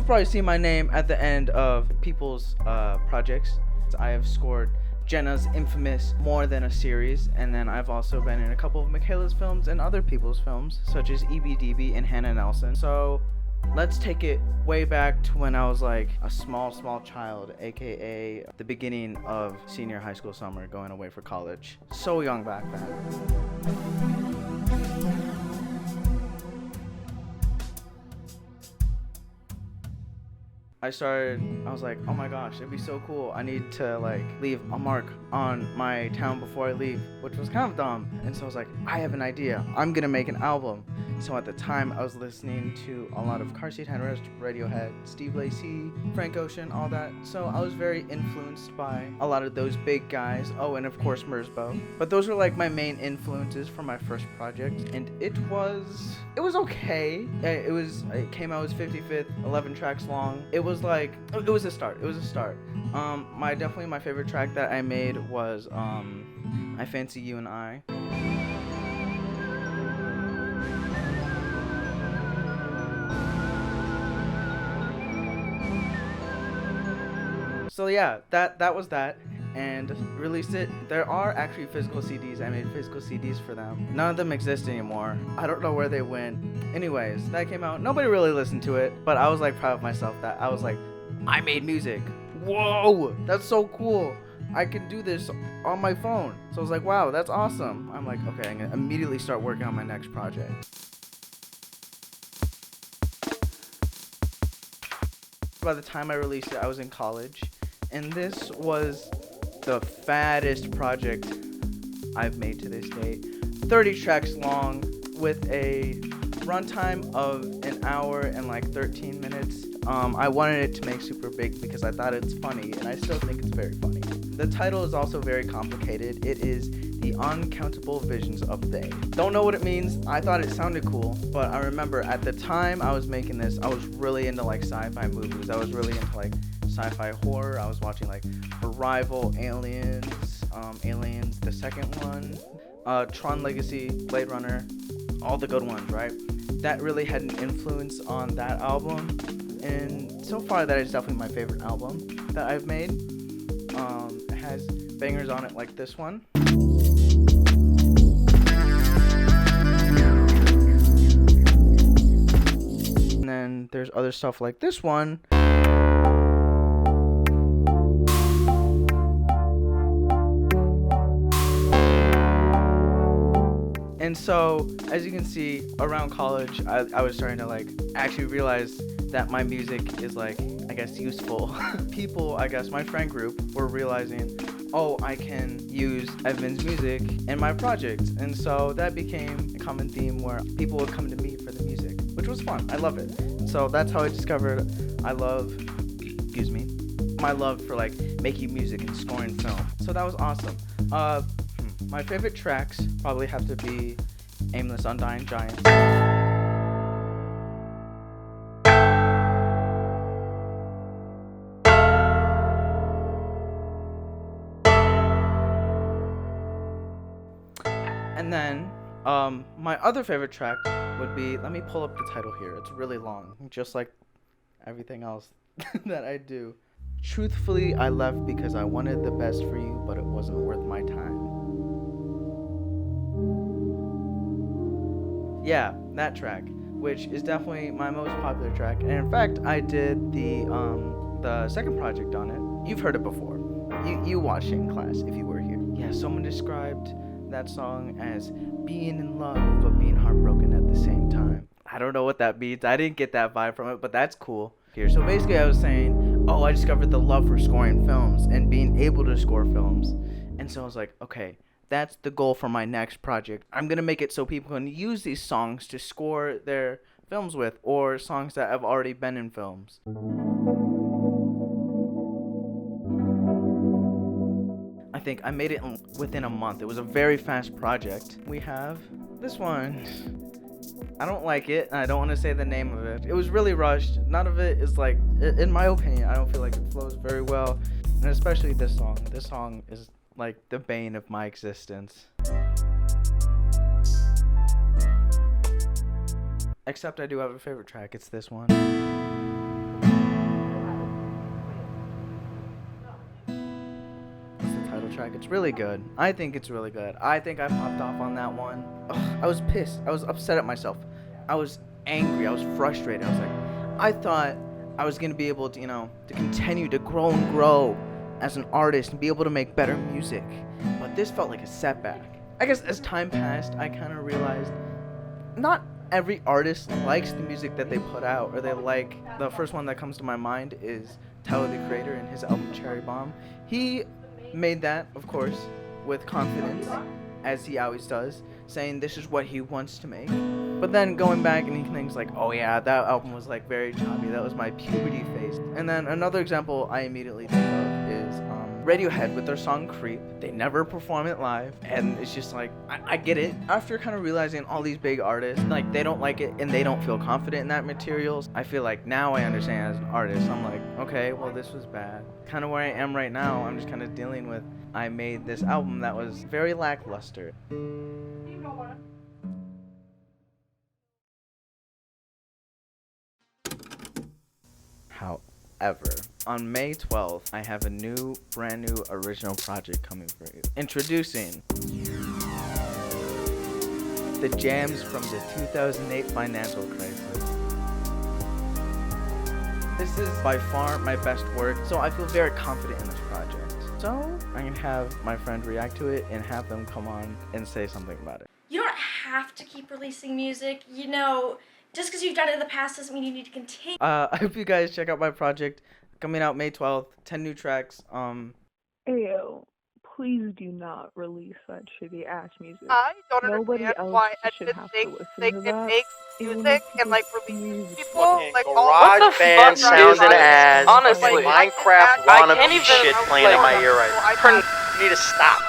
probably see my name at the end of people's projects. I have scored Jenna's infamous More Than a Series, and then I've also been in a couple of Michaela's films and other people's films, such as EBDB and Hannah Nelson. So let's take it way back to when I was like a small child, aka the beginning of senior high school summer, going away for college. So young back then. I was like, oh my gosh, it'd be so cool. I need to like leave a mark on my town before I leave, which was kind of dumb. And so I was like, I have an idea. I'm gonna make an album. So at the time I was listening to a lot of Car Seat Headrest, Radiohead, Steve Lacy, Frank Ocean, all that. So I was very influenced by a lot of those big guys. Oh, and of course Merzbow. But those were like my main influences for my first project. And it was okay. It came out as 55th, 11 tracks long. It was a start. Definitely my favorite track that I made was I Fancy You and I. So yeah, that was that, and released it. There are actually physical CDs. I made physical CDs for them. None of them exist anymore. I don't know where they went. Anyways, that came out. Nobody really listened to it, but I was like proud of myself that I was like, I made music. Whoa, that's so cool. I can do this on my phone. So I was like, wow, that's awesome. I'm like, okay, I'm gonna immediately start working on my next project. By the time I released it, I was in college, and this was the fattest project I've made to this date. 30 tracks long with a runtime of an hour and like 13 minutes. I wanted it to make super big because I thought it's funny, and I still think it's very funny. The title is also very complicated. It is The Uncountable Visions of They. Don't know what it means. I thought it sounded cool, but I remember at the time I was making this, I was really into like sci-fi movies. I was really into like sci-fi horror. I was watching like Arrival, Aliens, Aliens, the second one, Tron Legacy, Blade Runner, all the good ones, right? That really had an influence on that album, and so far that is definitely my favorite album that I've made. It has bangers on it like this one. And then there's other stuff like this one. And so, as you can see, around college, I was starting to like actually realize that my music is like, I guess, useful. People, I guess, my friend group were realizing, oh, I can use Edvin's music in my projects. And so that became a common theme where people would come to me for the music, which was fun. I love it. And so that's how I discovered my love for like making music and scoring film. So that was awesome. My favorite tracks probably have to be Aimless Undying Giants. And then, my other favorite track would be, let me pull up the title here. It's really long, just like everything else that I do. Truthfully, I left because I wanted the best for you, but it wasn't worth my time. Yeah, that track, which is definitely my most popular track. And in fact, I did the second project on it. You've heard it before. You watched it in class if you were here. Yeah, someone described that song as being in love but being heartbroken at the same time. I don't know what that means. I didn't get that vibe from it, but that's cool. Here, so basically I was saying, oh, I discovered the love for scoring films and being able to score films. And so I was like, okay, that's the goal for my next project. I'm going to make it so people can use these songs to score their films with, or songs that have already been in films. I think I made it within a month. It was a very fast project. We have this one. I don't like it, and I don't want to say the name of it. It was really rushed. None of it is like, in my opinion, I don't feel like it flows very well. And especially this song. This song is like the bane of my existence. Except I do have a favorite track. It's this one. track. It's really good. I think it's really good. I think I popped off on that one. Ugh, I was pissed. I was upset at myself. I was angry. I was frustrated. I was like, I thought I was gonna be able to, to continue to grow and grow as an artist and be able to make better music. But this felt like a setback. I guess as time passed, I kind of realized not every artist likes the music that they put out, or they like. The first one that comes to my mind is Tyler the Creator and his album Cherry Bomb. He made that, of course, with confidence, as he always does, saying this is what he wants to make. But then going back and he thinks like, oh yeah, that album was like very choppy. That was my puberty phase. And then another example I immediately think of is Radiohead with their song Creep. They never perform it live, and it's just like, I get it. After kind of realizing all these big artists, like, they don't like it and they don't feel confident in that materials, I feel like now I understand as an artist. I'm like, okay, well, this was bad. Kind of where I am right now, I'm just kind of dealing with, I made this album that was very lackluster. However, on May 12th, I have a brand new original project coming for you. Introducing the jams from the 2008 financial crisis. This is by far my best work, so I feel very confident in this project. So I'm gonna have my friend react to it and have them come on and say something about it. You don't have to keep releasing music, just because you've done it in the past doesn't mean you need to continue. I hope you guys check out my project coming out May 12th, 10 new tracks. Ayo, please do not release that shitty ass music. I don't Nobody understand else why should Edvin have to thinks listen they to can that. make Even music if and like it's release music. people like all Garage band sounding ass. Honestly, Minecraft I wannabe can't even, shit playing in my ear right now. I You need to stop.